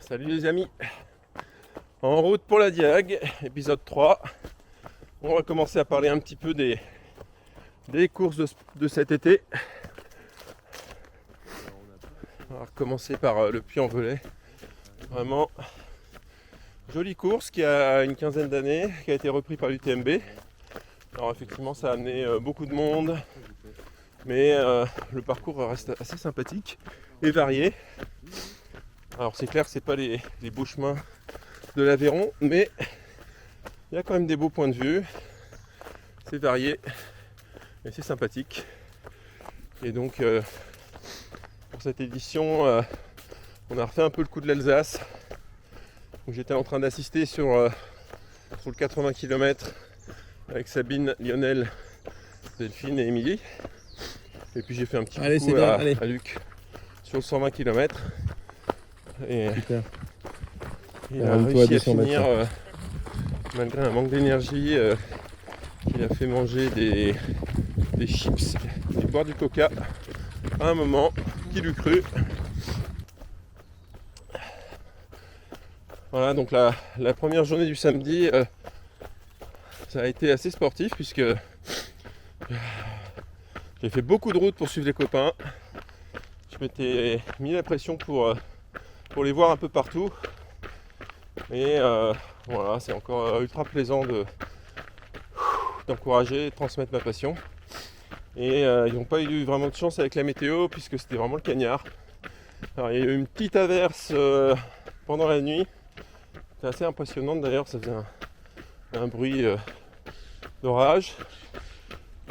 Salut les amis, en route pour la Diag, épisode 3. On va commencer à parler un petit peu des courses de cet été. On va commencer par le Puy-en-Velay. Vraiment jolie course qui a une quinzaine d'années, qui a été repris par l'UTMB. Alors effectivement ça a amené beaucoup de monde, mais le parcours reste assez sympathique et varié. Alors c'est clair que c'est pas les beaux chemins de l'Aveyron, mais il y a quand même des beaux points de vue. C'est varié et c'est sympathique. Et donc pour cette édition, on a refait un peu le coup de l'Alsace. Où j'étais en train d'assister sur le 80 km avec Sabine, Lionel, Delphine et Émilie. Et puis j'ai fait un petit coup à Luc sur le 120 km. Et il a réussi à finir malgré un manque d'énergie. Il a fait manger des chips et boire du coca à un moment qu'il eût cru. Voilà, donc la première journée du samedi, ça a été assez sportif puisque j'ai fait beaucoup de routes pour suivre les copains. Je m'étais mis la pression pour les voir un peu partout. Et voilà, c'est encore ultra plaisant d'encourager et de transmettre ma passion. Et ils n'ont pas eu vraiment de chance avec la météo puisque c'était vraiment le cagnard. Alors, il y a eu une petite averse pendant la nuit. C'était assez impressionnante d'ailleurs, ça faisait un bruit d'orage.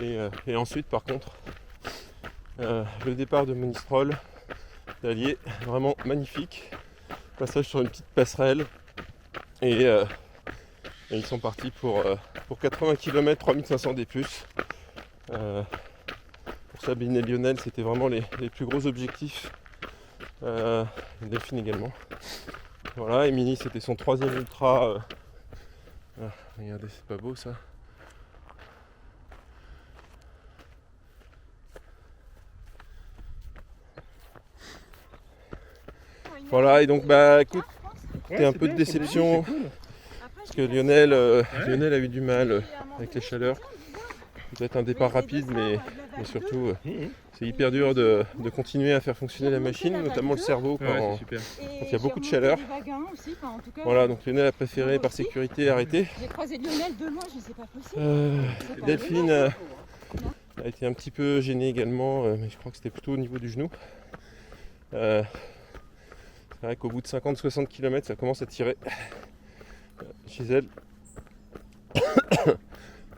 Et ensuite par contre, le départ de Monistrol d'Allier, vraiment magnifique. Passage sur une petite passerelle. Et ils sont partis pour 80 km, 3500 D+. Pour Sabine et Lionel, c'était vraiment les plus gros objectifs. Delphine également. Voilà, Émilie, c'était son troisième ultra. Regardez, c'est pas beau ça. Voilà, et donc bah écoute, c'était un peu de déception. Parce que Lionel a eu du mal avec les chaleurs. Peut-être un départ rapide, mais surtout c'est hyper dur de continuer à faire fonctionner la machine, notamment le cerveau quand il y a beaucoup de chaleur. Voilà, donc Lionel a préféré par sécurité arrêter. J'ai croisé Lionel de loin, je sais pas possible. Delphine a été un petit peu gênée également, mais je crois que c'était plutôt au niveau du genou. C'est vrai qu'au bout de 50-60 km, ça commence à tirer chez elle.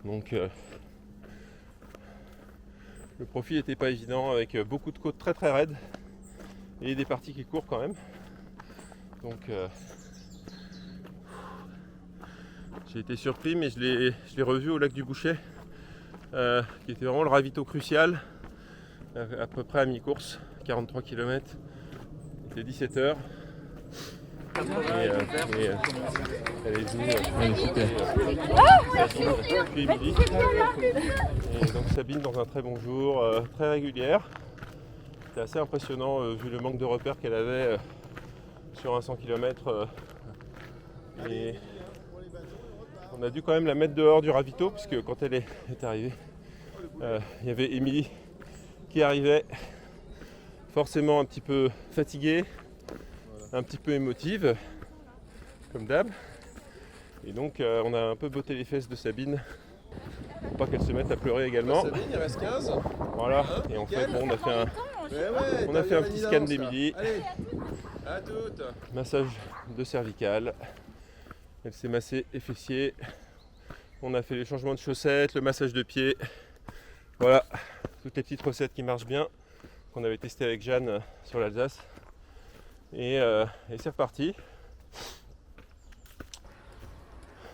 Donc le profil n'était pas évident avec beaucoup de côtes très très raides et des parties qui courent quand même. Donc j'ai été surpris, mais je l'ai revu au lac du Bouchet, qui était vraiment le ravito crucial, à peu près à mi-course, 43 km, il était 17h. Et elle est venue puis Émilie. Et donc Sabine dans un très bon jour, très régulière. C'était assez impressionnant vu le manque de repères qu'elle avait sur un 100 km. Et on a dû quand même la mettre dehors du ravito puisque quand elle est arrivée, il y avait Émilie qui arrivait forcément un petit peu fatiguée, un petit peu émotive, comme d'hab. Et donc on a un peu botté les fesses de Sabine pour pas qu'elle se mette à pleurer également. Sabine, il reste 15. Voilà, et en fait bon, on a fait un petit scan d'Émilie. Allez, à toutes. Massage de cervicale. Elle s'est massée et fessiers. On a fait les changements de chaussettes, le massage de pieds. Voilà, toutes les petites recettes qui marchent bien, qu'on avait testé avec Jeanne sur l'Alsace. Et c'est reparti.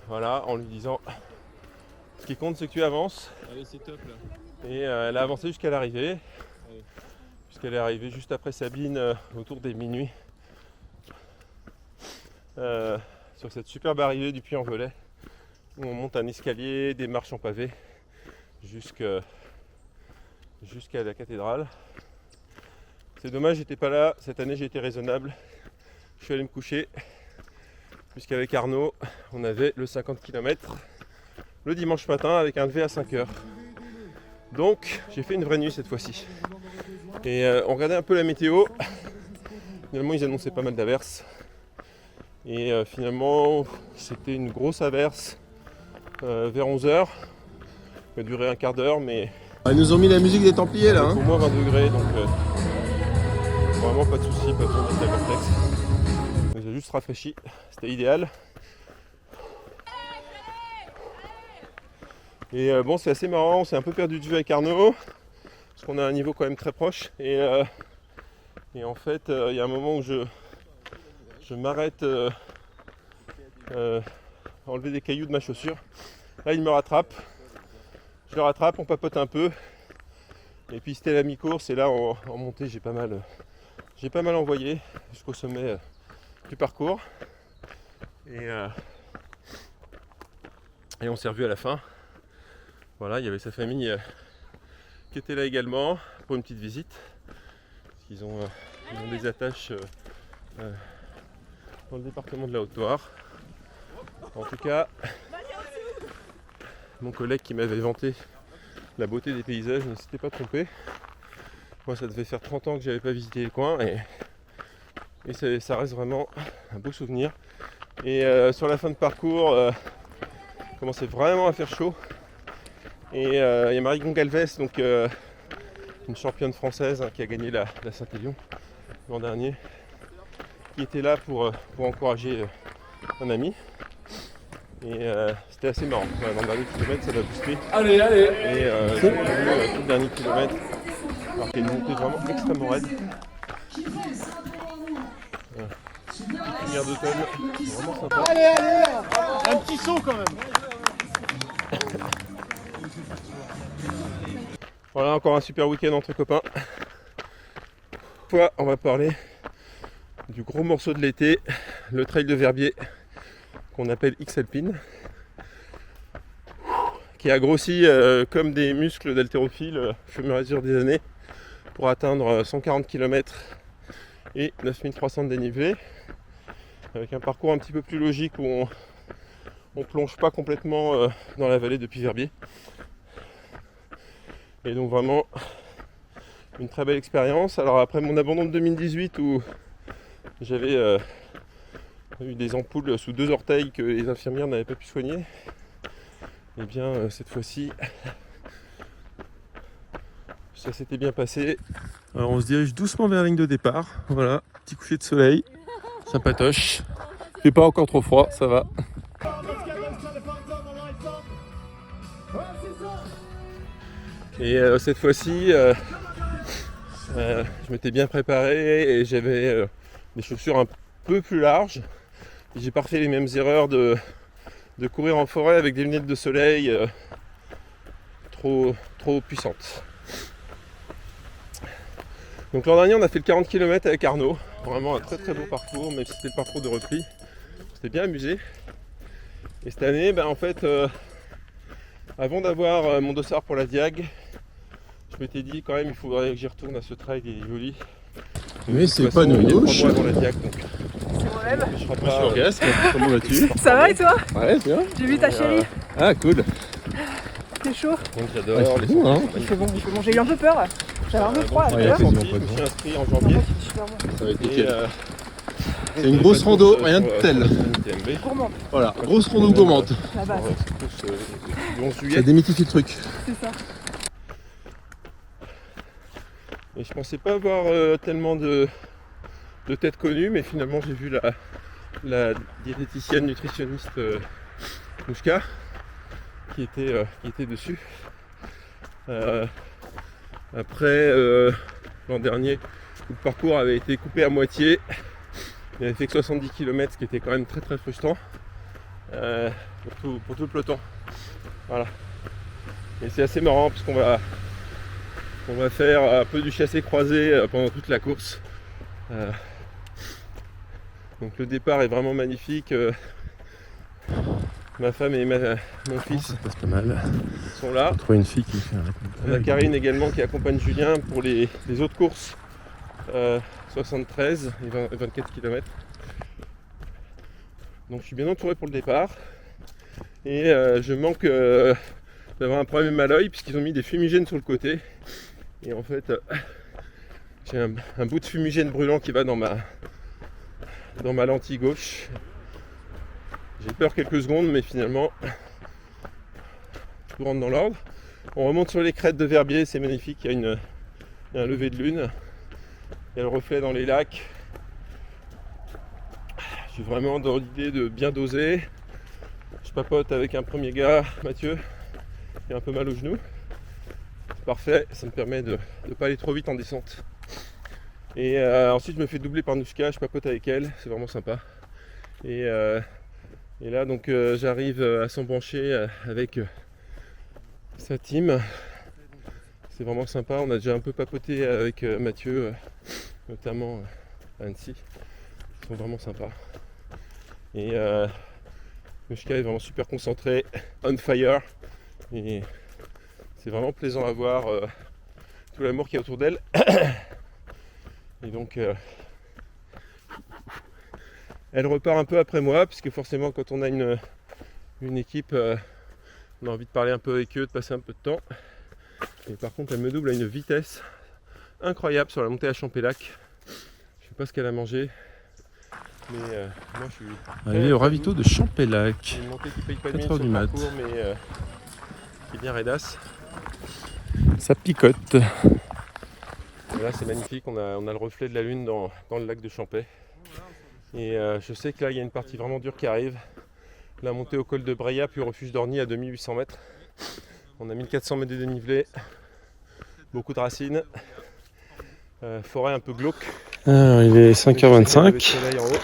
Voilà, en lui disant ce qui compte c'est que tu avances. Allez, c'est top là. Et elle a avancé jusqu'à l'arrivée. Allez. Puisqu'elle est arrivée juste après Sabine autour des minuit. Sur cette superbe arrivée du Puy-en-Velay où on monte un escalier, des marches en pavé jusqu'à la cathédrale. C'est dommage, j'étais pas là. Cette année j'ai été raisonnable. je suis allé me coucher. Puisqu'avec Arnaud, on avait le 50 km le dimanche matin avec un lever à 5h. Donc j'ai fait une vraie nuit cette fois-ci. Et on regardait un peu la météo. Finalement ils annonçaient pas mal d'averses. Et finalement c'était une grosse averse vers 11h. Ça a duré un quart d'heure, mais Ils nous ont mis la musique des Templiers là. pour moi 20 degrés, donc vraiment pas de soucis, pas besoin de mettre la cortex. Donc, j'ai juste rafraîchi, c'était idéal. Et bon, c'est assez marrant, on s'est un peu perdu de vue avec Arnaud, parce qu'on a un niveau quand même très proche. Et en fait, il y a un moment où je m'arrête enlever des cailloux de ma chaussure. Là, il me rattrape. Je le rattrape, on papote un peu. Et puis c'était la mi-course, et là en montée j'ai pas mal envoyé jusqu'au sommet du parcours. Et on s'est revu à la fin. Voilà, il y avait sa famille qui était là également pour une petite visite. Parce qu'ils ont des attaches dans le département de la Haute-Loire. En tout cas, mon collègue qui m'avait vanté la beauté des paysages ne s'était pas trompé. Moi ça devait faire 30 ans que j'avais pas visité le coin et ça reste vraiment un beau souvenir. Et sur la fin de parcours, il commençait vraiment à faire chaud. Et il y a Marie Gongalves, donc une championne française qui a gagné la Saint-Élion l'an dernier, qui était là pour encourager un ami. Et c'était assez marrant. Dans le dernier kilomètre, ça m'a boosté. Allez. Et j'ai vu tout le dernier kilomètre, alors qu'il y a une montée vraiment extrêmement raide. Lumière d'automne, vraiment sympa. Allez, un petit saut quand même. Voilà, encore un super week-end entre copains. On va parler du gros morceau de l'été, le trail de Verbier, qu'on appelle X-Alpine, qui a grossi comme des muscles d'haltérophile au fur et à mesure des années pour atteindre 140 km et 9300 de dénivelé, avec un parcours un petit peu plus logique où on plonge pas complètement dans la vallée depuis Verbier. Et donc vraiment une très belle expérience. Alors après mon abandon de 2018 où j'avais eu des ampoules sous 2 orteils que les infirmières n'avaient pas pu soigner, et bien cette fois-ci ça s'était bien passé. Alors on se dirige doucement vers la ligne de départ. Voilà, petit coucher de soleil, sympatoche. Il fait pas encore trop froid, ça va. Et cette fois-ci je m'étais bien préparé et j'avais des chaussures un peu plus larges. J'ai pas fait les mêmes erreurs de courir en forêt avec des lunettes de soleil trop puissantes. Donc l'an dernier on a fait le 40 km avec Arnaud, vraiment un très très beau parcours, même si c'était le parcours de repli. On s'était bien amusé. Et cette année, en fait, avant d'avoir mon dossard pour la Diag, je m'étais dit quand même il faudrait que j'y retourne à ce trail, il est joli. Mais c'est pas nos douches. Avant la Diag, donc C'est moi-même. je serai pas orgasme. Comment vas-tu? Ça va et toi? Ouais, bien. J'ai vu ta chérie. Ah, cool. C'est chaud. Donc j'adore Ouais, les c'est bon, hein. Il fait bon. J'ai eu un peu peur. J'avais un peu froid. Ouais, tu vois. quasiment je pas de me vent. suis inscrit en janvier. C'est super bon. Ça va être Et, nickel. C'est une grosse rando, rien de tel. Gourmande, Voilà, grosse rando gourmande. la base. Du 11 Ça juillet. démystifie le truc. C'est ça. Et je pensais pas avoir tellement de têtes connues, mais finalement j'ai vu la diététicienne nutritionniste Mouchka qui était dessus. Après l'an dernier, le parcours avait été coupé à moitié. Il avait fait que 70 km, ce qui était quand même très très frustrant pour tout le peloton. Voilà. Et c'est assez marrant parce qu'on va faire un peu du chassé-croisé pendant toute la course. Donc le départ est vraiment magnifique. Ma femme et mon fils Ça passe pas mal. sont là. Trouver une fille qui fait un On a Karine également qui accompagne Julien pour les autres courses 73 et 24 km. Donc je suis bien entouré pour le départ. Et je manque d'avoir un problème à l'œil puisqu'ils ont mis des fumigènes sur le côté. Et en fait, j'ai un bout de fumigène brûlant qui va dans ma lentille gauche. J'ai peur quelques secondes, mais finalement, tout rentre dans l'ordre. On remonte sur les crêtes de Verbier, c'est magnifique. Il y a un lever de lune. Il y a le reflet dans les lacs. Je suis vraiment dans l'idée de bien doser. Je papote avec un premier gars, Mathieu, qui a un peu mal au genou. C'est parfait, ça me permet de ne pas aller trop vite en descente. Et ensuite je me fais doubler par Nouchka, je papote avec elle, c'est vraiment sympa. Et là donc j'arrive à s'embrancher avec sa team. C'est vraiment sympa, on a déjà un peu papoté avec Mathieu, notamment à Annecy. Ils sont vraiment sympas. Et Nouchka est vraiment super concentré, on fire. Et c'est vraiment plaisant à voir tout l'amour qu'il y a autour d'elle. Et donc elle repart un peu après moi, puisque forcément quand on a une équipe, on a envie de parler un peu avec eux, de passer un peu de temps. Et par contre elle me double à une vitesse incroyable sur la montée à Champélac. Je sais pas ce qu'elle a mangé, mais moi je suis Arrivé au ravito de Champélac. une montée qui paye pas de 4 mine heures sur du le mat. parcours, mais qui est bien raidasse. Ça picote. Et là c'est magnifique, on a le reflet de la lune dans le lac de Champais. Et je sais que là il y a une partie vraiment dure qui arrive. La montée au col de Breya puis au refuge d'Orny à 2800 mètres. On a 1400 mètres de dénivelé, beaucoup de racines, forêt un peu glauque. Alors, il est 5h25. Soleil en haut.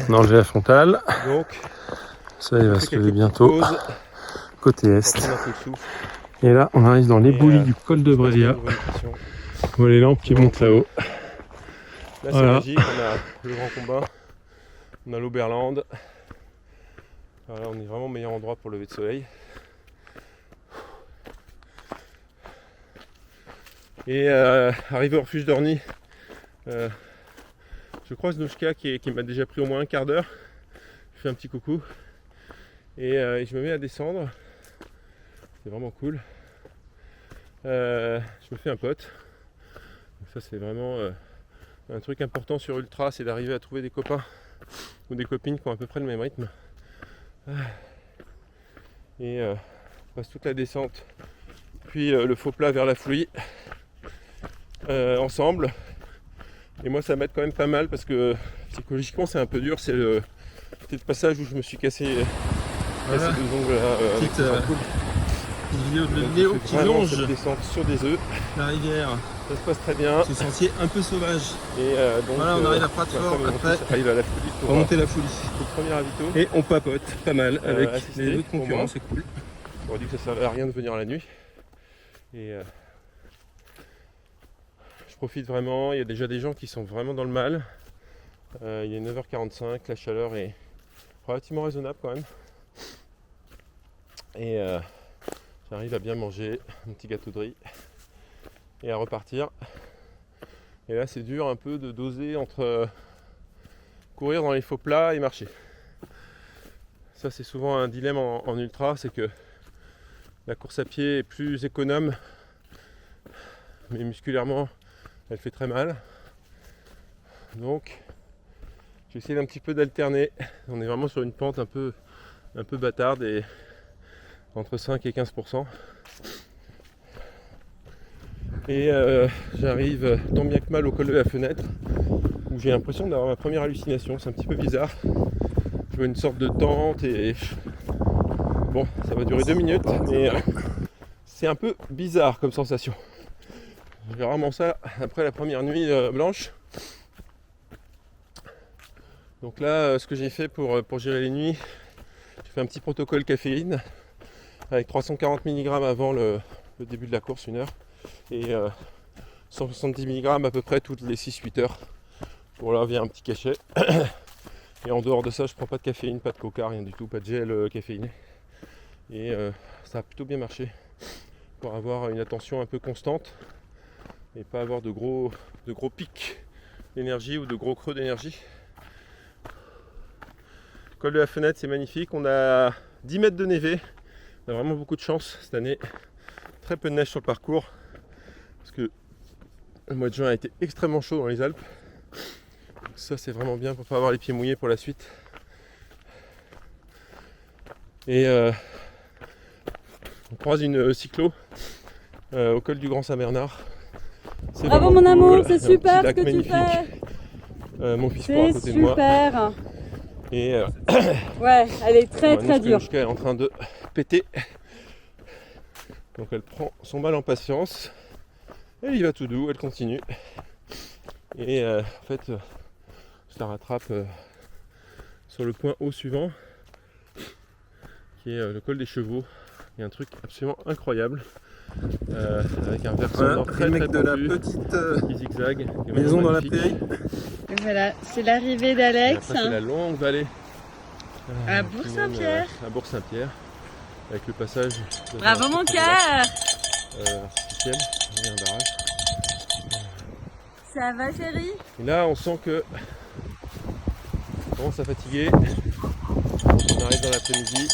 On a enlevé la frontale. Donc Ça, il va on se fait lever quelques bientôt. petites pauses Côté pour est. prendre un peu de souffle. Et là, on arrive dans les Et, boulis du col de Parce Breya. qu'on ouvre une pression. On voit les lampes qui montent là-haut. Là c'est Voilà. magique, on a le Grand Combat, on a l'Oberland. Voilà, on est vraiment au meilleur endroit pour lever de soleil. Et arrivé au refuge d'Orny, je croise Nouchka qui m'a déjà pris au moins un quart d'heure. Je fais un petit coucou et je me mets à descendre. C'est vraiment cool. Je me fais un pote. Donc ça c'est vraiment un truc important sur Ultra, c'est d'arriver à trouver des copains ou des copines qui ont à peu près le même rythme. Et on passe toute la descente, puis le faux plat vers la Fouilly ensemble. Et moi ça m'aide quand même pas mal parce que psychologiquement c'est un peu dur, c'est le passage où je me suis cassé les deux ongles là, avec Petite, les ampoules. vidéo de Donc, Léo je qui fais vraiment longe cette descente sur des œufs, la rivière. ça se passe très bien. C'est sentier un peu sauvage. Et donc, Voilà, on arrive à Pratfort, ma femme, après. arrive à la Fouilly On pour va monter la folie. le premier ravito. Et on papote pas mal avec assisté, les autres pour concurrents, moi. c'est cool. J'aurais dit que ça servait à rien de venir la nuit. Et je profite vraiment, il y a déjà des gens qui sont vraiment dans le mal. Il est 9h45, la chaleur est relativement raisonnable quand même. Et j'arrive à bien manger un petit gâteau de riz et à repartir. Et là c'est dur un peu de doser entre courir dans les faux plats et marcher. Ça c'est souvent un dilemme en ultra, c'est que la course à pied est plus économe, mais musculairement elle fait très mal. Donc j'essaie un petit peu d'alterner. On est vraiment sur une pente un peu bâtarde et entre 5 et 15%. Et j'arrive tant bien que mal au col de la Fenêtre où j'ai l'impression d'avoir ma première hallucination. C'est un petit peu bizarre. Je vois une sorte de tente et bon, ça va durer 2 minutes, mais c'est un peu bizarre comme sensation. J'ai rarement ça après la première nuit blanche. Donc là, ce que j'ai fait pour gérer les nuits, j'ai fait un petit protocole caféine avec 340 mg avant le début de la course, 1 heure, et 170 mg à peu près toutes les 6-8 heures. Bon là vient un petit cachet. Et en dehors de ça, je prends pas de caféine, pas de coca, rien du tout, pas de gel caféiné. Et ça a plutôt bien marché pour avoir une attention un peu constante et pas avoir de gros pics d'énergie ou de gros creux d'énergie. Col de la Fenêtre, c'est magnifique. On a 10 mètres de névé. On a vraiment beaucoup de chance cette année. Très peu de neige sur le parcours. Parce que le mois de juin a été extrêmement chaud dans les Alpes. Donc ça, c'est vraiment bien pour ne pas avoir les pieds mouillés pour la suite. Et on croise une cyclo au col du Grand Saint-Bernard. C'est Bravo vraiment mon amour, cool. c'est Un petit super ce lac que tu magnifique. fais. Mon fils court à C'est côté de moi. super. Et Ouais, elle est très très dure. Anushka est en train de péter. Donc elle prend son mal en patience. Elle y va tout doux, elle continue. Et en fait, je la rattrape sur le point haut suivant, qui est le col des Chevaux. Il y a un truc absolument incroyable. Avec un versant nord très très pentu, petite qui zigzague, qui est maison dans la magnifique. prairie. Voilà, c'est l'arrivée Et d'Alex. après, c'est la longue vallée À qui Bourg-Saint-Pierre. mène, à Bourg-Saint-Pierre, avec le passage de Bravo un mon petit cœur. lac, artificiel, il y a un barrage. Ça va chérie? Et là, on sent que on commence à fatiguer. On arrive dans l'après-midi.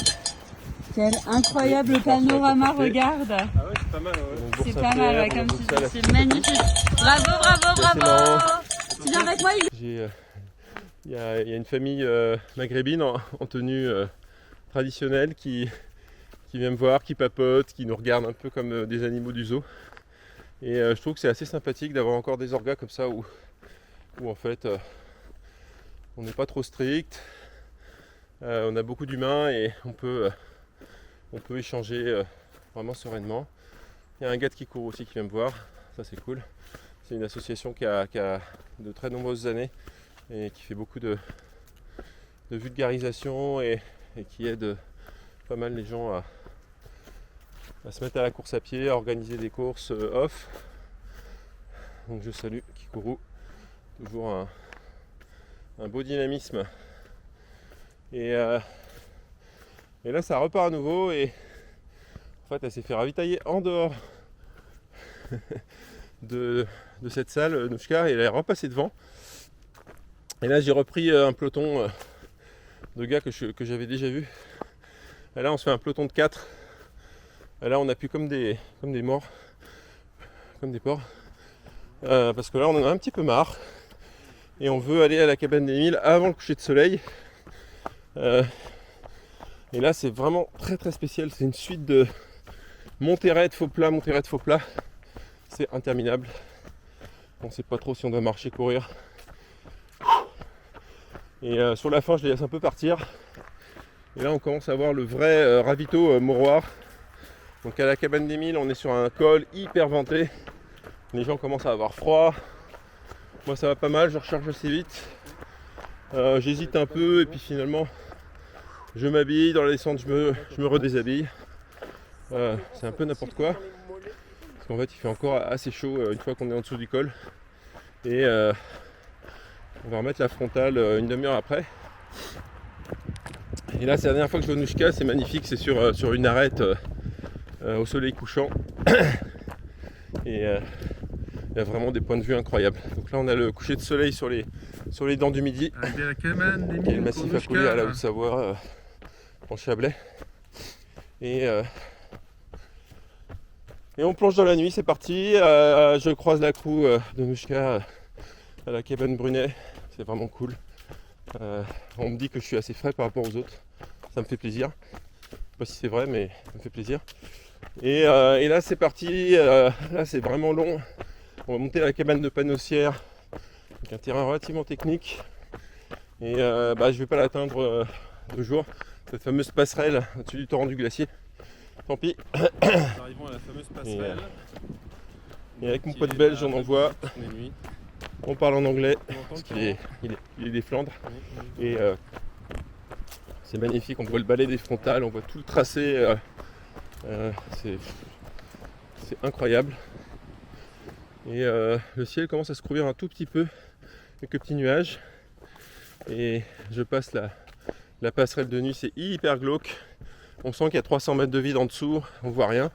Quel incroyable panorama, regarde. Ah ouais, c'est pas mal. Ouais. C'est pas mal, ouais, comme tu dis, c'est magnifique. Bravo, bravo, C'est assez bravo. Tu viens avec moi? Il y a une famille maghrébine en tenue traditionnelle qui vient me voir, qui papote, qui nous regarde un peu comme des animaux du zoo. Et je trouve que c'est assez sympathique d'avoir encore des orgas comme ça où en fait on n'est pas trop strict, on a beaucoup d'humains et on peut échanger vraiment sereinement. Il y a un gars qui court aussi qui vient me voir, ça c'est cool. C'est une association qui a de très nombreuses années et qui fait beaucoup de vulgarisation et qui aide pas mal les gens à se mettre à la course à pied, à organiser des courses off. Donc je salue Kikourou, toujours un beau dynamisme. Et là ça repart à nouveau et en fait elle s'est fait ravitailler en dehors de cette salle, Anushka, et elle est repassée devant. Et là j'ai repris un peloton de gars que j'avais déjà vu. Et là on se fait un peloton de 4. Et là on appuie comme des morts, comme des porcs. Parce que là on en a un petit peu marre. Et on veut aller à la cabane d'Émile avant le coucher de soleil. Et là c'est vraiment très très spécial. C'est une suite de montées raides, faux plats, montées raides, faux plats. C'est interminable. On sait pas trop si on doit marcher, courir. Et sur la fin je les laisse un peu partir. Et là on commence à voir le vrai ravito moroir. Donc à la cabane d'Émile on est sur un col hyper venté. Les gens commencent à avoir froid. Moi ça va pas mal, je recharge assez vite. J'hésite un peu et puis finalement je m'habille. Dans la descente je me redéshabille. C'est un peu n'importe quoi. Parce qu'en fait il fait encore assez chaud une fois qu'on est en dessous du col. Et on va remettre la frontale une demi-heure après. Et là c'est la dernière fois que je vais au Anushka, c'est magnifique, c'est sur une arête au soleil couchant. Et il y a vraiment des points de vue incroyables. Donc là on a le coucher de soleil sur les dents du midi. Avec la cabane Il y a le massif à couler à la Haute-Savoie, en Chablais. Et on plonge dans la nuit, c'est parti. Je croise la crew de Anushka à la cabane Brunet. C'est vraiment cool. On me dit que je suis assez frais par rapport aux autres. Ça me fait plaisir. Je sais pas si c'est vrai, mais ça me fait plaisir. Et là c'est parti. Là c'est vraiment long. On va monter à la cabane de Panossière. Donc un terrain relativement technique. Et je vais pas l'atteindre 2 jours. Cette fameuse passerelle au-dessus du torrent du glacier. Tant pis. Nous arrivons à la fameuse passerelle. Et avec mon pote belge, on envoie. On parle en anglais. On entend Parce le qu'il est des Flandres. Et c'est magnifique. On voit le balai des frontales. On voit tout le tracé. C'est incroyable. Et le ciel commence à se couvrir un tout petit peu. Quelques petits nuages. Et je passe la passerelle de nuit. C'est hyper glauque. On sent qu'il y a 300 mètres de vide en dessous, on voit rien.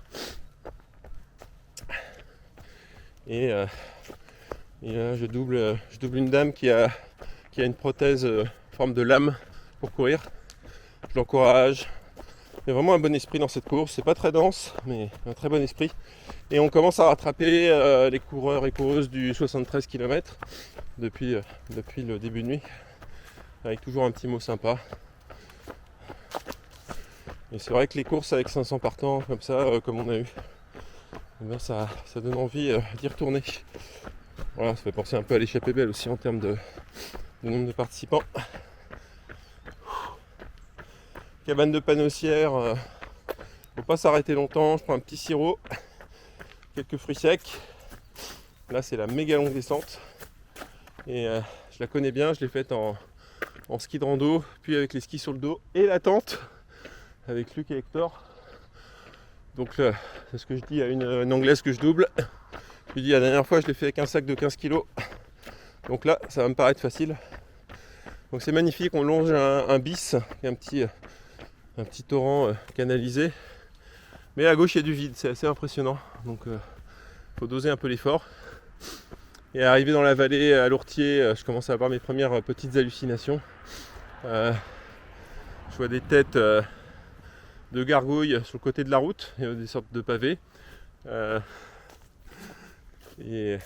Et Et là je double une dame qui a une prothèse en forme de lame pour courir. Je l'encourage. Il y a vraiment un bon esprit dans cette course. C'est pas très dense, mais un très bon esprit. Et on commence à rattraper les coureurs et coureuses du 73 km depuis le début de nuit. Avec toujours un petit mot sympa. Et c'est vrai que les courses avec 500 partants comme ça, comme on a eu, eh bien ça donne envie d'y retourner. Voilà, ça fait penser un peu à l'échappée belle aussi en termes de nombre de participants. Cabane de Panossière, faut pas s'arrêter longtemps, je prends un petit sirop, quelques fruits secs. Là c'est la méga longue descente et je la connais bien, je l'ai faite en ski de rando, puis avec les skis sur le dos et la tente avec Luc et Hector. Donc c'est ce que je dis à une anglaise que je double. Je lui dis la dernière fois je l'ai fait avec un sac de 15 kg. Donc là ça va me paraître facile. Donc c'est magnifique, on longe un bis, un petit torrent canalisé. Mais à gauche il y a du vide, c'est assez impressionnant. Donc faut doser un peu l'effort. Et arrivé dans la vallée à Lourtier, je commence à avoir mes premières petites hallucinations. Je vois des têtes de gargouilles sur le côté de la route, et des sortes de pavés. Et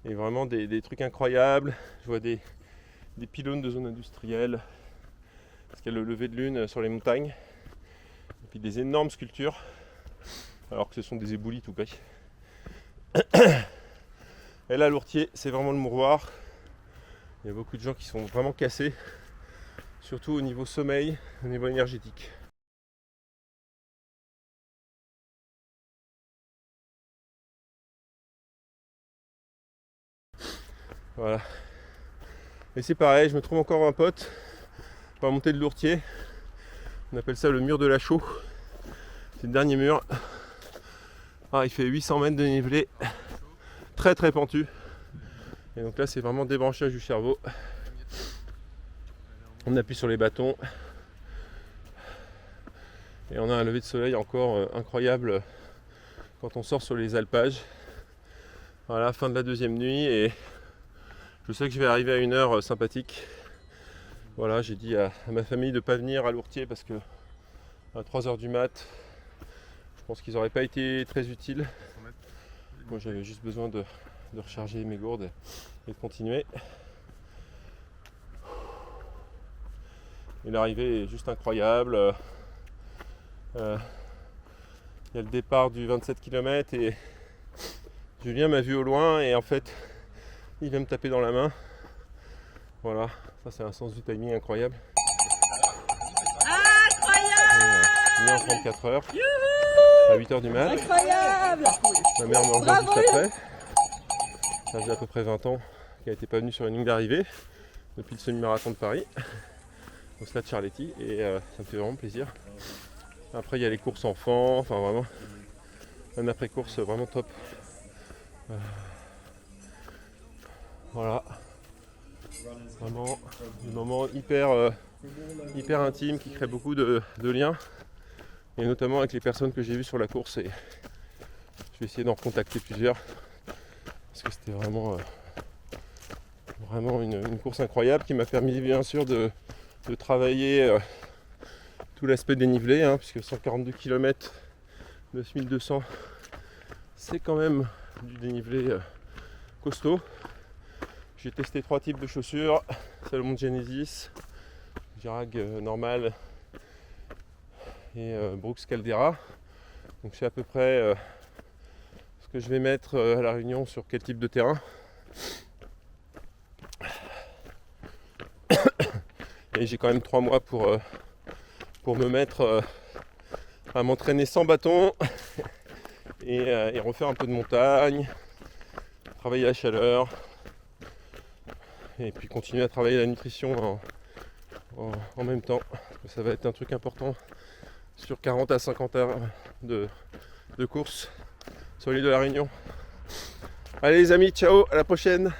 vraiment des trucs incroyables. Je vois des pylônes de zone industrielle, parce qu'il y a le lever de lune sur les montagnes. Et puis des énormes sculptures, alors que ce sont des éboulis tout près. Et là, Lourtier, c'est vraiment le mouroir. Il y a beaucoup de gens qui sont vraiment cassés, surtout au niveau sommeil, au niveau énergétique. Voilà. Et c'est pareil, je me trouve encore un pote pour la montée de Lourtier. On appelle ça le mur de la chaux. C'est le dernier mur. Ah, il fait 800 mètres de dénivelé. Très très pentu. Et donc là c'est vraiment débranchage du cerveau. On appuie sur les bâtons. Et on a un lever de soleil encore incroyable quand on sort sur les alpages. Voilà, fin de la deuxième nuit et je sais que je vais arriver à une heure sympathique. Voilà, j'ai dit à ma famille de ne pas venir à Lourtier parce que à 3h du mat, je pense qu'ils n'auraient pas été très utiles. Moi j'avais juste besoin de recharger mes gourdes et de continuer. Et l'arrivée est juste incroyable. Il y a le départ du 27 km et Julien m'a vu au loin et en fait il vient me taper dans la main. Voilà, ça c'est un sens du timing incroyable. Incroyable! Fini en 34 heures. À 8h du mat. Incroyable! Ma mère me rejoint juste après. Ça faisait à peu près 20 ans qu'elle n'était pas venue sur une ligne d'arrivée depuis le semi-marathon de Paris, au stade Charletti, et ça me fait vraiment plaisir. Après il y a les courses enfants, enfin vraiment un après-course vraiment top. Voilà. Vraiment des moments hyper intimes qui créent beaucoup de liens, et notamment avec les personnes que j'ai vues sur la course, et je vais essayer d'en recontacter plusieurs parce que c'était vraiment une course incroyable qui m'a permis bien sûr de travailler tout l'aspect dénivelé, puisque 142 km, 9200, c'est quand même du dénivelé costaud. J'ai testé 3 types de chaussures, Salomon Genesis, Girag normal et Brooks Caldera. Donc c'est à peu près ce que je vais mettre à la Réunion sur quel type de terrain. Et j'ai quand même 3 mois pour me mettre à m'entraîner sans bâton et refaire un peu de montagne, travailler la chaleur et puis continuer à travailler la nutrition en même temps. Ça va être un truc important sur 40 à 50 heures de course sur l'île de la Réunion. Allez les amis, ciao, à la prochaine!